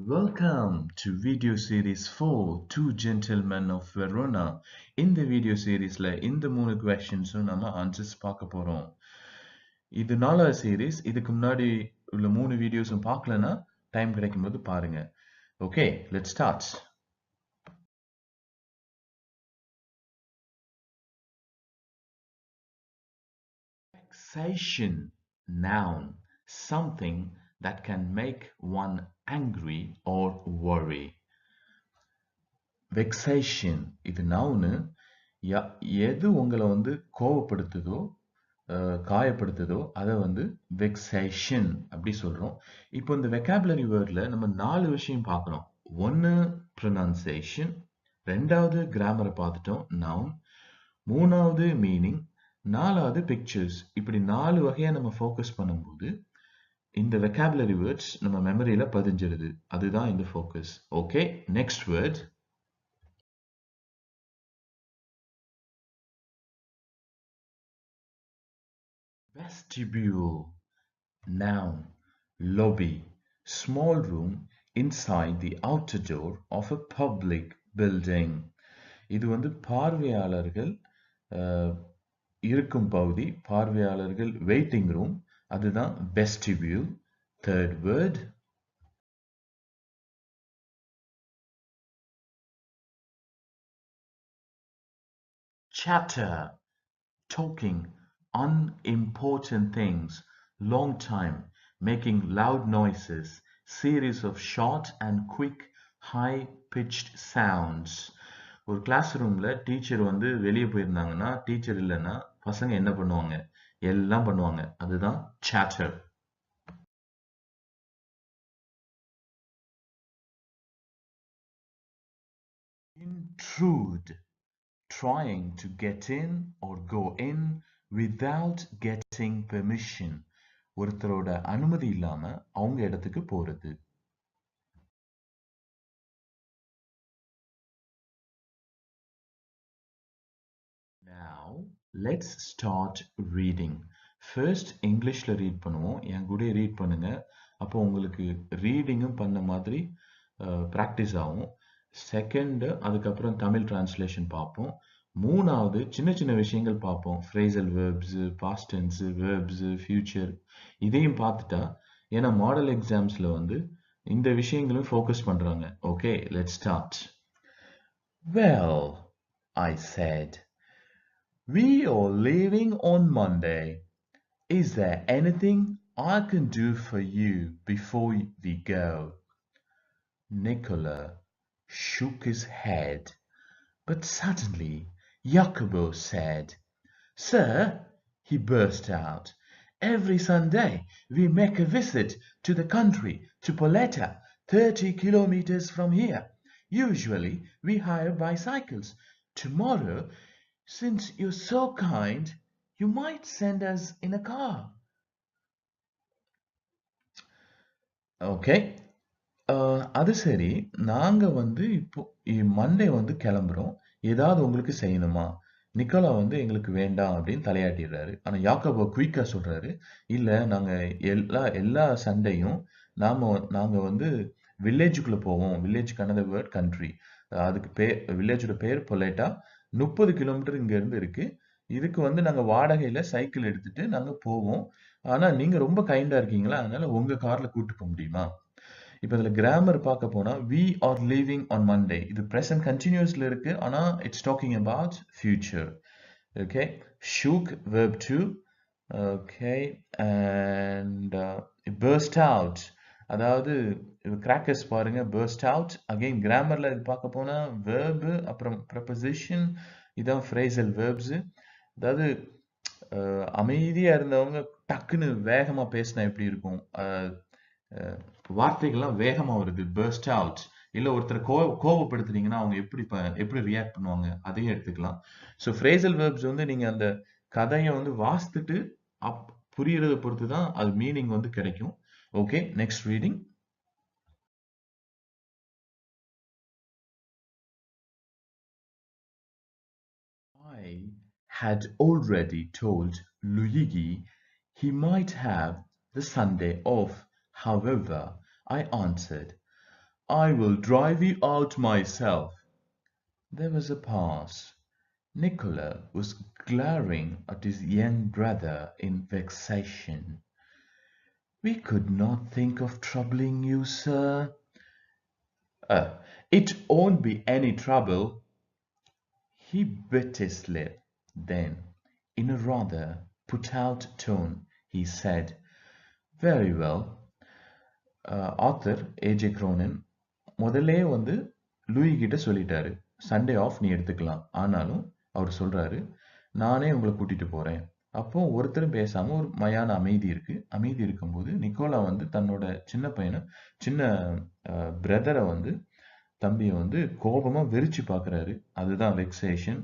Welcome to video series 4 Two Gentlemen of Verona. இந்த video seriesல இந்த 3 questions-உம் நம்ம answers பார்க்க போறோம். இது 4வது series. இதுக்கு முன்னாடி உள்ள 3 videos-உம் பார்க்கலனா டைம் கிடைக்கும்போது பாருங்க. Okay, let's start. Vexation, noun, something that can make one angry or worry. Vexation, இது noun. எது உங்களை கோவப்படுத்துதோ காயப்படுத்துதோ அதை vexation அப்படி சொல்றோம். இப்போ இந்த vocabulary wordல நம்ம 4 விஷயம் பார்க்கணும். ஒன்னு pronunciation, ரெண்டாவது grammar பார்த்துட்டோம் noun, மூணாவது meaning, நாலாவது pictures. இப்படி 4 வகையா நம்ம focus பண்ணும்போது இந்த vocabulary words நம்ம மெமரியில பதிஞ்சிருது. அதுதான் இந்த focus. Okay, next word. Vestibule, noun, lobby, small room inside the outer door of a public building. இது பார்வையாளர்கள் இருக்கும் பகுதி, பார்வையாளர்கள் waiting room, அதுதான் vestibule. Third word. Chatter, talking unimportant things, long time, making loud noises, series of short and quick high-pitched sounds. ஒரு class ரூம்ல teacher வெளியே போயிருந்தாங்கன்னா teacher இல்லைன்னா பசங்க என்ன பண்ணுவாங்க? எல்லாம் பண்ணுவாங்க. அதுதான் chatter. Intrude, trying to get in or go in without getting permission. ஒருத்தரோட அனுமதி இல்லாம அவங்க இடத்துக்கு போறது. Now let's start reading. First Englishல read பண்ணுவோம். என் கூட read பண்ணுங்க. அப்போ உங்களுக்கு ரீடிங்கும் பண்ண மாதிரி practice ஆகும். செகண்ட் அதுக்கப்புறம் தமிழ் டிரான்ஸ்லேஷன் பார்ப்போம். மூணாவது சின்ன சின்ன விஷயங்கள் பார்ப்போம். phrasal verbs, past tense, verbs, future இதையும் பார்த்துட்டா ஏன்னா மாடல் எக்ஸாம்ஸ்ல இந்த விஷயங்களும் ஃபோக்கஸ் பண்றாங்க. Okay, let's start. Well, I said, we are leaving on Monday. Is there anything I can do for you before we go? Nicola shook his head, but suddenly Jacobo said, Sir, he burst out, every Sunday we make a visit to the country, to Poletta, 30 kilometers from here. Usually we hire bicycles. Tomorrow, since you're so kind, you might send us in a car. Okay. அது சரி, நாங்க இப்போ Monday கிளம்புறோம். ஏதாவது உங்களுக்கு செய்யணுமா? Nicolas எங்களுக்கு வேண்டாம் அப்படின்னு தலையாட்டிடுறாரு. ஆனா யாக்கோபோ குயிக்கா சொல்றாரு, இல்ல நாங்க எல்லா சண்டையும் நாங்க வில்லேஜுக்குள்ள போவோம். Village another word country. அதுக்கு வில்லேஜோட பேர் பொலேட்டா. 30 கிலோமீட்டர் இங்க இருந்து இருக்கு. இதுக்கு நாங்க வாடகையில சைக்கிள் எடுத்துட்டு நாங்க போவோம். ஆனா நீங்க ரொம்ப கைண்டா இருக்கீங்களா, அதனால உங்க கார்ல கூட்டு போக முடியுமா? இப்போ இதுல கிராமர் பார்க்க போனா we are leaving on Monday. இது present continuousல இருக்கு, ஆனா it's talking about future. Okay, shook verb 2. Okay, and burst out, அதாவது crackers பாருங்க, burst out. again கிராமர்ல இது பார்க்க போனா verb அப்புறம் preposition, இதான் phrasal verbs. அதாவது அமைதியா இருந்தவங்க டக்குன்னு வேகமா பேசினா எப்படி இருக்கும்? வார்த்தைகள்லாம் வேகமா வருது, burst out. இல்ல ஒருத்தர் கோபப்படுத்துறீங்கன்னா அவங்க எப்படி ரியாக்ட் பண்ணுவாங்க, அதையும் எடுத்துக்கலாம். ஸோ phrasal verbs நீங்க அந்த கதையை வாசித்துட்டு புரியறதை பொறுத்து தான் அது மீனிங் கிடைக்கும். Okay, next reading. I had already told Luigi he might have the Sunday off. However, I answered, I will drive you out myself. There was a pause. Nicola was glaring at his young brother in vexation. We could not think of troubling you, sir. It won't be any trouble. He bit his lip. Then, in a rather put-out tone, he said, Very well. Arthur A J Cronin முதல்லே வந்து Louis கிட்ட சொல்லிட்டாரு Sunday off நீ எடுத்துக்கலாம் ஆனாலும் அவர் சொல்றாரு நானே உங்களை கூட்டிட்டு போறேன் அப்போ ஒருத்தரும் பேசாம ஒரு மயான அமைதி இருக்கும்போது நிக்கோலா வந்து தன்னோட சின்ன பையனை சின்ன பிரதரை வந்து தம்பியை வந்து கோபமா வெறிச்சு பார்க்கறாரு அதுதான் vexation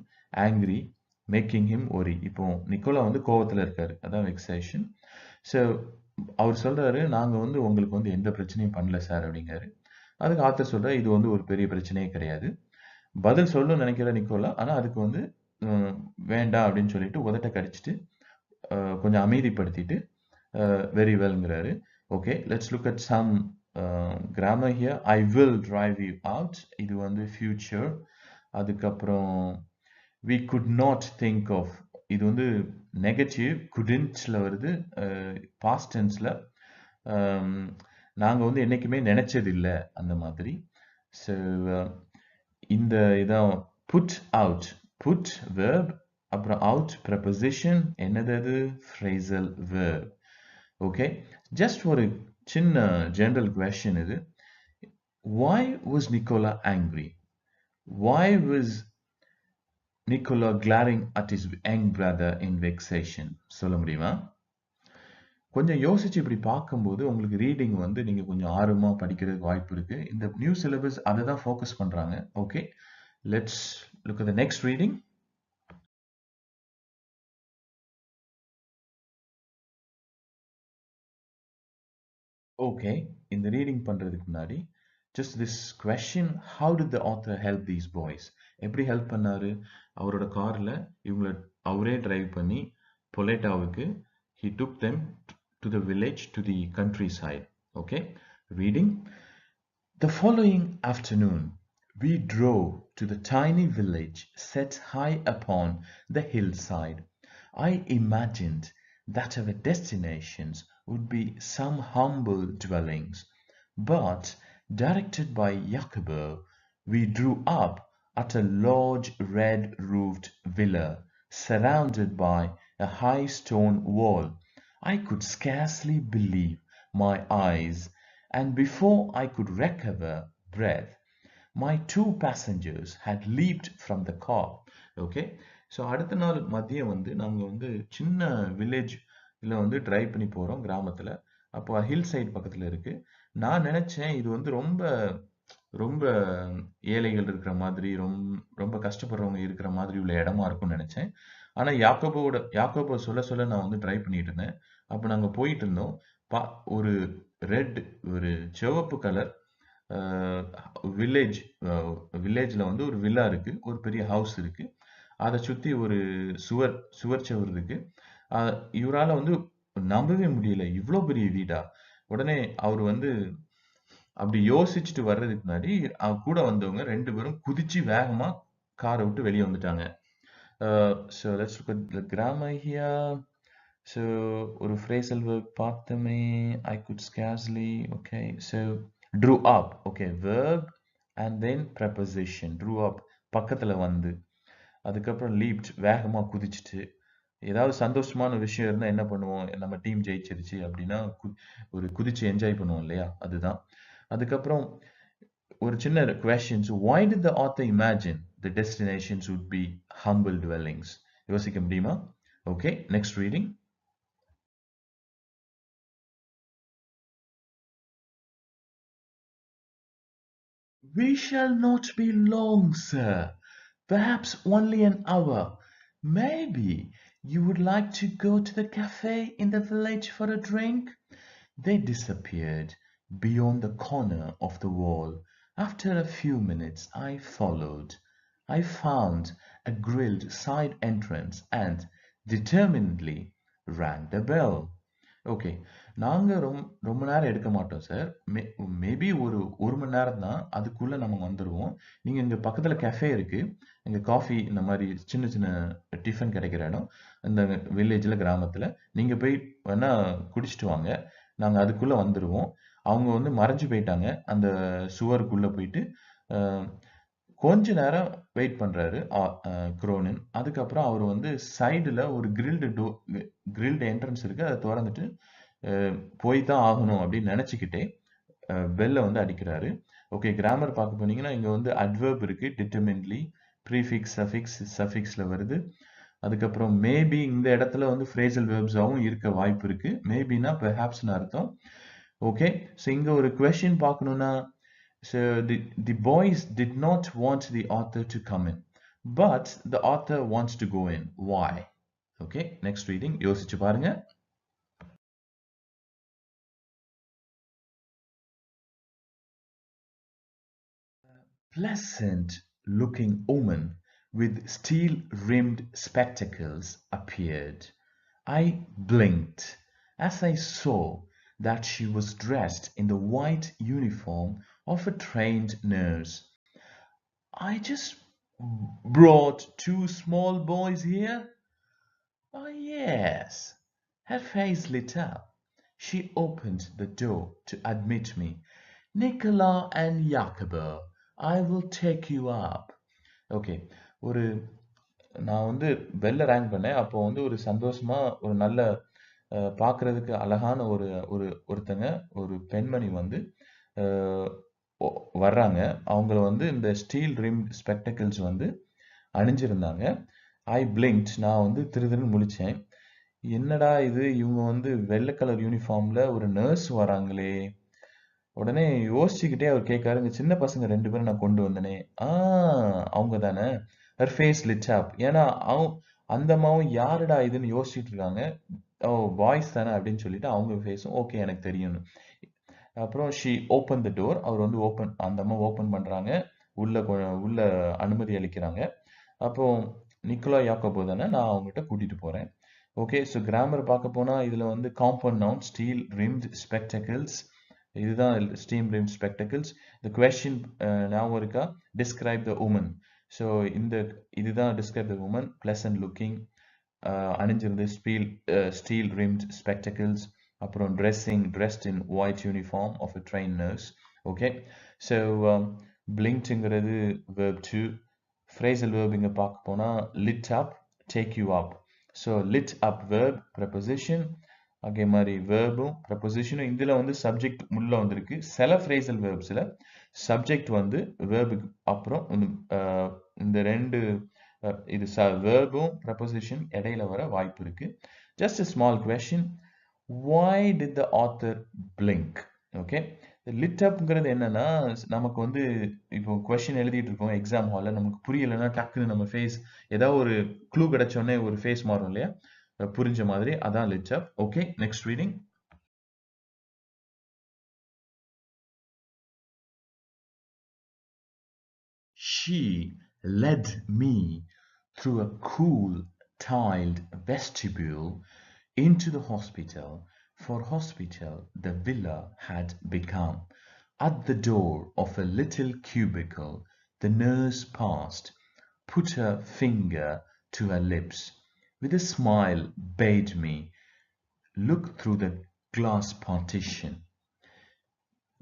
angry making him worry இப்போ நிக்கோலா வந்து கோபத்துல இருக்காரு அதான் வெக்ஸேஷன் ஸோ அவர் சொல்றாரு நாங்க வந்து உங்களுக்கு வந்து எந்த பிரச்சனையும் பண்ணல சார் அப்படிங்கிறாரு அதுக்கு ஆத்தர் சொல்றாரு இது வந்து ஒரு பெரிய பிரச்சனையே கிடையாது பதில் சொல்லணும்னு நினைக்கிற நிக்கோலா ஆனா அதுக்கு வந்து வேண்டாம் அப்படின்னு சொல்லிட்டு உதட்ட கடிச்சிட்டு கொஞ்சம் அமைதிப்படுத்திட்டு வெரி வெல்ங்கிறாரு okay let's look at some grammar here I will drive you out இது வந்து ஃபியூச்சர் அதுக்கப்புறம் we could not think of இது வந்து நெகட்டிவ் couldn'tல வருது past tenseல நாங்க வந்து என்னைக்குமே நினைச்சது இல்லை அந்த மாதிரி ஸோ இந்த இதான் put out put verb அப்புறம் out preposition என்னது அது phrasal verb okay just ஒரு சின்ன general question இது why was Nicola angry why was Nicola glaring at his young brother in vexation சொல்ல முடியுமா கொஞ்சம் யோசிச்சு இப்படி பார்க்கும்போது உங்களுக்கு ரீடிங் வந்து நீங்க கொஞ்சம் ஆர்வமா படிக்கிறதுக்கு வாய்ப்பு இருக்கு இந்த நியூ சிலபஸ் அதை தான் ஃபோக்கஸ் பண்றாங்க okay let's look at the next reading okay இந்த ரீடிங் பண்றதுக்கு முன்னாடி just this question how did the author help these boys எப்படி ஹெல்ப் பண்ணாரு அவரோட கார்ல இவங்களை அவரே டிரைவ் பண்ணி பொலேட்டாவுக்கு he took them to the village to the countryside okay reading the following afternoon we drove to the tiny village set high upon the hillside I imagined that our destinations would be some humble dwellings but directed by Jacobo, we drew up at a large red-roofed villa surrounded by a high stone wall. I could scarcely believe my eyes, and before I could recover breath, my two passengers had leaped from the car. Okay, so அடுத்த நாள் மதியம் வந்து நாங்கள் வந்து சின்ன village இதில் வந்து drive பண்ணி போகிறோம் கிராமத்தில் அப்போ ஹில் சைட் பக்கத்தில் இருக்கு நான் நினைச்சேன் இது வந்து ரொம்ப ரொம்ப ஏழைகள் இருக்கிற மாதிரி ரொம்ப கஷ்டப்படுறவங்க இருக்கிற மாதிரி உள்ள இடமா இருக்கும்னு நினைச்சேன் ஆனா யாக்கோபோ சொல்ல சொல்ல நான் வந்து ட்ரை பண்ணிட்டு இருந்தேன் அப்போ நாங்க போயிட்டு இருந்தோம் ஒரு ரெட் ஒரு சிவப்பு கலர் வில்லேஜ்ல வந்து ஒரு வில்லா இருக்கு ஒரு பெரிய ஹவுஸ் இருக்கு அதை சுத்தி ஒரு சுவர் சுவர் இருக்கு இவரால வந்து நம்பவே முடியல இவ்வளோ பெரிய வீடா உடனே அவர் வந்து அப்படி யோசிச்சுட்டு வர்றதுக்கு முன்னாடி கூட வந்தவங்க ரெண்டு பேரும் குதிச்சு வேகமா காரை விட்டு வெளியே வந்துட்டாங்க so let's look at the grammar here so ஒரு ஃப்ரேசல் வெர்ப் பார்த்தோமே I could scarcely okay so drew up okay verb and then preposition drew up பக்கத்துல வந்து அதுக்கப்புறம் லீப்ட் வேகமா குதிச்சுட்டு ஏதாவது சந்தோஷமான விஷயம் இருந்தா என்ன பண்ணுவோம் நம்ம டீம் ஜெயிச்சிருச்சு அப்படின்னா ஒரு குதிச்சு என்ஜாய் பண்ணுவோம் இல்லையா அதுதான் அதுக்கப்புறம் ஒரு சின்ன questions why did the author imagine the destinations would be humble dwellings யோசிக்க முடியுமா okay next reading we shall not be long sir perhaps only an hour maybe you would like to go to the cafe in the village for a drink they disappeared beyond the corner of the wall. After a few minutes, I followed. I found a grilled side entrance and determinedly rang the bell. Okay. நாங்க ரொம்ப நேரம் எடுக்க மாட்டோம் sir. Maybe ஒரு 1 மணி நேரம் தான். அதுக்குள்ள நம்ம வந்துருவோம். நீங்க இங்க பக்கத்துல கஃபே இருக்கு. இங்க காஃபி இந்த மாரி சின்ன சின்ன டிஃபன் கிடைக்கிற இடம். இந்த வில்லேஜ்ல கிராமத்துல. நீங்க போய் வேணா குடிச்சிட்டு வாங்க. நாங்க அதுக்குள்ள வந்துருவோம். அவங்க வந்து மறைஞ்சு போயிட்டாங்க. அந்த சுவருக்குள்ள போயிட்டு, அ கொஞ்ச நேரம் வெயிட் பண்றாரு. குரோனன். அதுக்கப்புறம் அவரு வந்து சைடுல ஒரு கிரில்டு என்ட்ரன்ஸ் இருக்கு. அத தொறந்துட்டு போய் தான் ஆகணும் அப்படின்னு நினைச்சுக்கிட்டே பெல்ல வந்து அடிக்கிறாரு. ஓகே, கிராமர் பார்க்க போனீங்கன்னா இங்க வந்து அட்வெர்ப் இருக்கு, டிட்டர்மின்ட்லி, ப்ரீஃபிக்ஸ், சஃபிக்ஸ், சஃபிக்ஸ்ல வருது. அதுக்கப்புறம் மேபி இந்த இடத்துல வந்து ஃப்ரேசல் வெர்ப்ஸாவும் இருக்க வாய்ப்பு இருக்கு. மேபினா பெர்ஹாப்ஸ்னு அர்த்தம். ஓகே, ஸோ இங்க ஒரு கொஸ்டின் பார்க்கணும்னா, so the boys did not want the author to come in, but the author wants to go in. Why? Okay, next reading. யோசிச்சு பாருங்க. Pleasant-looking woman with steel-rimmed spectacles appeared. I blinked as I saw that she was dressed in the white uniform of a trained nurse. I just brought two small boys here? Oh, yes. Her face lit up. She opened the door to admit me. Nicola and Jacobo, I will take you up. Okay. ஒரு நான் வந்து பெல்ல rank பண்ணேன். அப்போ வந்து ஒரு சந்தோஷமா ஒரு நல்ல பார்க்கறதுக்கு அழகான ஒரு ஒரு ஒருத்தங்க ஒரு பெண்மணி வந்து அ ஒ வர்றாங்க. அவங்கள வந்து இந்த ஸ்டீல் ரிம்ட் ஸ்பெக்டக்கிள்ஸ் வந்து அணிஞ்சிருந்தாங்க. ஐ பிளிங்க்ட். நான் வந்து திருதிருன்னு முழிச்சேன். என்னடா இது! இவங்க வந்து வெள்ள கலர் யூனிஃபார்ம்ல ஒரு நர்ஸ் வராங்களே! உடனே யோசிச்சுக்கிட்டே அவர் கேட்காரு, "இந்த சின்ன பசங்க 2 பேரும் நான் கொண்டு வந்தனே! ஆ அவங்க தானே!" ஹர் ஃபேஸ் லிட் அப். ஏன்னா, அந்த அம்மாவும் யாருடா இதுன்னு யோசிச்சுட்டு இருக்காங்க. ஓ! பாய்ஸ் தானே அப்படின்னு சொல்லிட்டு அவங்க ஃபேஸும் ஓகே எனக்கு தெரியும்னு. அப்புறம் ஷி ஓப்பன் த டோர். அவர் வந்து அந்த அம்மா ஓப்பன் பண்றாங்க. உள்ள உள்ள அனுமதி அளிக்கிறாங்க. அப்போ நிக்கோலா யாக்கோபோ தானே, நான் அவங்ககிட்ட கூட்டிட்டு போறேன். ஓகே, ஸோ கிராமர் பார்க்க போனா இதுல வந்து compound noun steel rimmed spectacles. இதுதான் ஸ்டீம் ரிம்ட் ஸ்பெக்டக்கிள்ஸ். இந்த கொஸ்டின் ஞாபகம் இருக்கா? Describe the woman. ஸோ இந்த இதுதான் describe the woman. Pleasant looking, அணிஞ்சிருந்து ஸ்டீல் ரிம்ட் ஸ்பெக்டக்கிள்ஸ். அப்புறம் dressed in white uniform of a trained nurse. Okay, so blinkedங்கிறது verb 2. phrasal verb இங்க பார்க்க போனா lit up, take you up. So lit up verb preposition. அதே மாதிரி verbும் prepositionம் இதுல வந்து subject முள்ள வந்திருக்கு. சில phrasal verbsல subject வந்து verbுக்கு அப்புறம் இந்த ரெண்டு இது verbும் preposition இடையில வர வாய்ப்பு இருக்கு. Just a small question. Why did the author blink? Okay, lit upங்கிறது என்னன்னா, நமக்கு வந்து இப்போ கொஸ்டின் எழுதிட்டு இருக்கோம் எக்ஸாம் ஹால்ல, நமக்கு புரியலைன்னா டக்குன்னு நம்ம ஃபேஸ் ஏதாவது ஒரு க்ளூ கிடைச்ச உடனே ஒரு ஃபேஸ் மாறும் இல்லையா? புரிஞ்ச மாதிரி அதான் lit up. Okay, next reading. She led me through a cool, tiled vestibule into the hospital, for hospital the villa had become. At the door of a little cubicle, the nurse paused, put her finger to her lips, with a smile bade me look through the glass partition.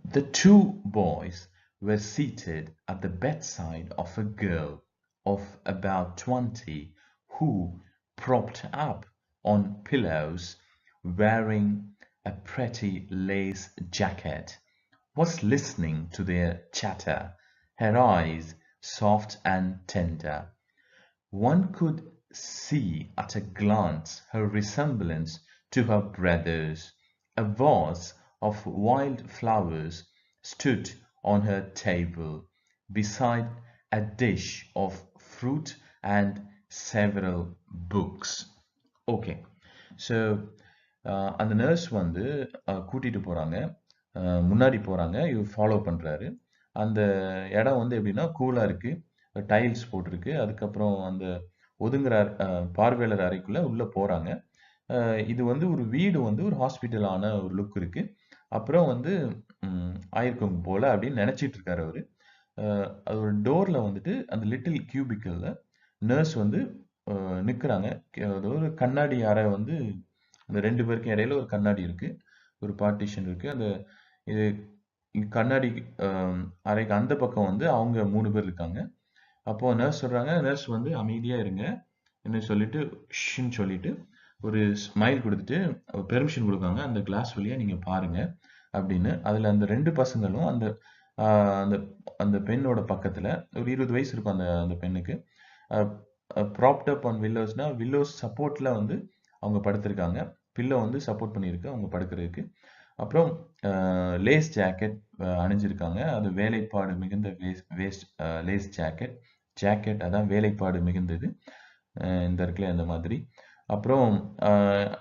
The two boys were seated at the bedside of a girl of about 20 who, propped up on pillows, wearing a pretty lace jacket, was listening to their chatter, her eyes soft and tender. One could see at a glance her resemblance to her brothers. A vase of wild flowers stood on her table, beside a dish of fruit and several books. Okay, so அந்த nurse வந்து கூட்டிட்டு போறாங்க. முன்னாடி போறாங்க. இவர் follow பண்றாரு. அந்த இடம் வந்து எப்படின்னா கூலா இருக்கு. டைல்ஸ் போட்டிருக்கு. அதுக்கப்புறம் அந்த ஒதுங்குற பார்வையாளர் அறைக்குள்ள உள்ள போறாங்க. இது வந்து ஒரு வீடு வந்து ஒரு ஹாஸ்பிட்டலான ஒரு லுக் இருக்கு. அப்புறம் வந்து ஆயிருக்கும் போல அப்படின்னு நினைச்சிட்டு இருக்காரு அவரு. அது ஒரு டோர்ல வந்துட்டு அந்த லிட்டில் கியூபிக்கல்ல நர்ஸ் வந்து நிக்கிறாங்க. அது ஒரு கண்ணாடி அறை வந்து அந்த 2 பேருக்கு இடையில ஒரு கண்ணாடி இருக்கு. ஒரு பார்ட்டிஷன் இருக்கு. அந்த இது கண்ணாடி அஹ், அறைக்கு அந்த பக்கம் வந்து அவங்க 3 பேர் இருக்காங்க. அப்போ நர்ஸ் சொல்றாங்க, நர்ஸ் வந்து அமைதியா இருங்க என்ன சொல்லிட்டு ஷ்ன்னு சொல்லிட்டு ஒரு ஸ்மைல் கொடுத்துட்டு பெர்மிஷன் கொடுக்காங்க. அந்த கிளாஸ் வழியா நீங்க பாருங்க அப்படின்னு. அதுல அந்த 2 பசங்களும் அந்த அந்த அந்த பெண்ணோட பக்கத்துல ஒரு 20 வயசு இருக்கும் அந்த அந்த பெண்ணுக்கு. ப்ராப்ட் அப் ஆன் வில்லோஸ்னா வில்லோஸ் சப்போர்ட்ல வந்து அவங்க படுத்திருக்காங்க. பில்லோ வந்து சப்போர்ட் பண்ணியிருக்கு அவங்க படுக்கிறதுக்கு. அப்புறம் லேஸ் ஜாக்கெட் அணிஞ்சிருக்காங்க. அது வேலைப்பாடு மிகுந்த வேஸ்ட் லேஸ் ஜாக்கெட். ஜாக்கெட் அதான் வேலைப்பாடு மிகுந்தது. இந்த இடத்துல இந்த மாதிரி. அப்புறம்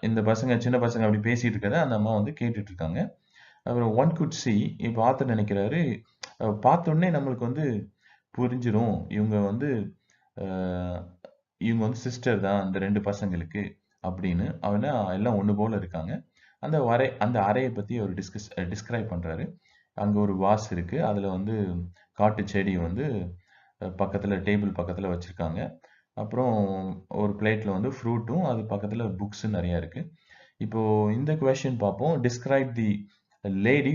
இந்த பசங்க சின்ன பசங்க அப்படி பேசிட்டு இருக்கறத அந்த அம்மா வந்து கேட்டுட்டு இருக்காங்க. அப்புறம் ஒன் குட் சி இப்போ ஆத்தர் நினைக்கிறாரு பார்த்த உடனே நம்மளுக்கு வந்து புரிஞ்சிரும் இவங்க வந்து அஹ், இவங்க வந்து சிஸ்டர் தான் அந்த 2 பசங்களுக்கு அப்படின்னு அவன எல்லாம் ஒண்ணு போல இருக்காங்க. அந்த அறையை பத்தி அவர் டிஸ்கிரைப் பண்றாரு. அங்க ஒரு வாஸ் இருக்கு. அதுல வந்து காட்டு செடி வந்து பக்கத்துல டேபிள் பக்கத்துல வச்சிருக்காங்க. அப்புறம் ஒரு பிளேட்ல வந்து ஃப்ரூட்டும் அது பக்கத்துல புக்ஸ் நிறைய இருக்கு. இப்போ இந்த கொஸ்டின் பார்ப்போம். Describe the lady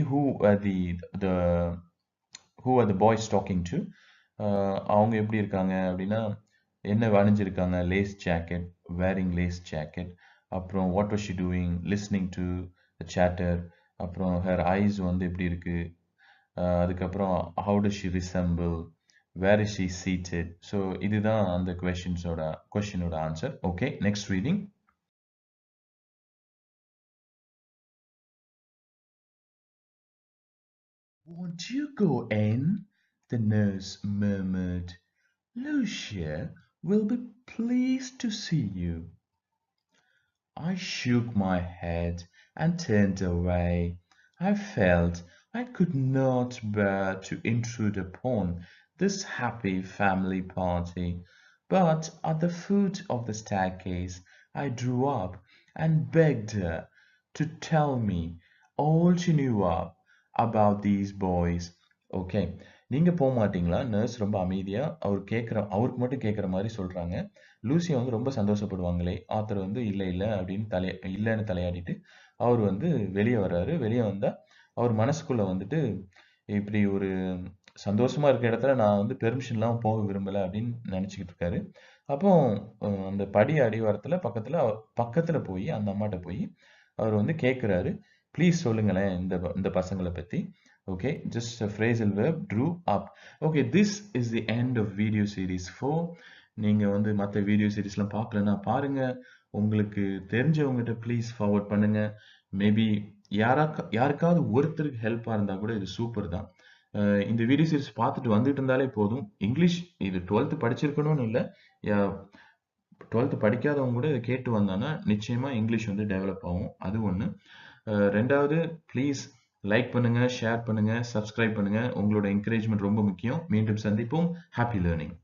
the who are the boys talking to. அவங்க எப்படி இருக்காங்க அப்படின்னா என்ன அணிஞ்சிருக்காங்க lace jacket wearing lace jacket. அப்புறம் what was she doing listening to the chatter. அப்புறம் ஹர் ஐஸ் வந்து எப்படி இருக்கு. அதுக்கப்புறம் how does she resemble where is she seated. So இதுதான் அந்த கொஸ்டினோட answer. Okay next reading. Won't you go in? The nurse murmured. Lucia will be pleased to see you. I shook my head and turned away. I felt I could not bear to intrude upon this happy family party, but at the foot of the staircase I drew up and begged her to tell me all she knew about these boys. Okay நீங்க போக மாட்டீங்களா? Nurse ரொம்ப அமைதியா அவருக்கு மட்டும் கேட்குற மாதிரி சொல்றாங்க. லூசியா வந்து ரொம்ப சந்தோஷப்படுவாங்களே. ஆத்தர் வந்து இல்ல இல்ல அப்படின்னு இல்லைன்னு தலையாடிட்டு அவர் வந்து வெளியே வர்றாரு. வெளியே வந்தா அவர் மனசுக்குள்ள வந்துட்டு இப்படி ஒரு சந்தோஷமா இருக்க இடத்துல நான் வந்து பெர்மிஷன் இல்லாம போக விரும்பல அப்படின்னு நினைச்சுக்கிட்டு இருக்காரு. அப்போ அந்த படி அடிவாரத்துல பக்கத்துல போய் அந்த அம்மாட்ட போய் அவர் வந்து கேட்கிறாரு. ப்ளீஸ் சொல்லுங்களேன் இந்த பசங்களை பத்தி. Okay, just a phrasal verb drew up. Okay, this is the end of video series 4. நீங்க வந்து மற்ற வீடியோ சீரிஸ்லாம் பார்க்கலன்னா பாருங்க. உங்களுக்கு தெரிஞ்சவங்ககிட்ட ப்ளீஸ் ஃபார்வர்ட் பண்ணுங்க. மேபி யாருக்காவது ஒருத்தருக்கு ஹெல்ப்பாக இருந்தால் கூட இது சூப்பர் தான். இந்த வீடியோ சீரிஸ் பார்த்துட்டு வந்துட்டு இருந்தாலே போதும். இங்கிலீஷ் இது 12th படிச்சிருக்கணும்னு இல்லை. 12th படிக்காதவங்க கூட இதை கேட்டு வந்தாங்கன்னா நிச்சயமா இங்கிலீஷ் வந்து டெவலப் ஆகும். அது ஒன்று. ரெண்டாவது ப்ளீஸ் லைக் பண்ணுங்க, ஷேர் பண்ணுங்க, சப்ஸ்கிரைப் பண்ணுங்க. உங்களோட என்கரேஜ்மெண்ட் ரொம்ப முக்கியம். மீண்டும் சந்திப்போம். Happy learning.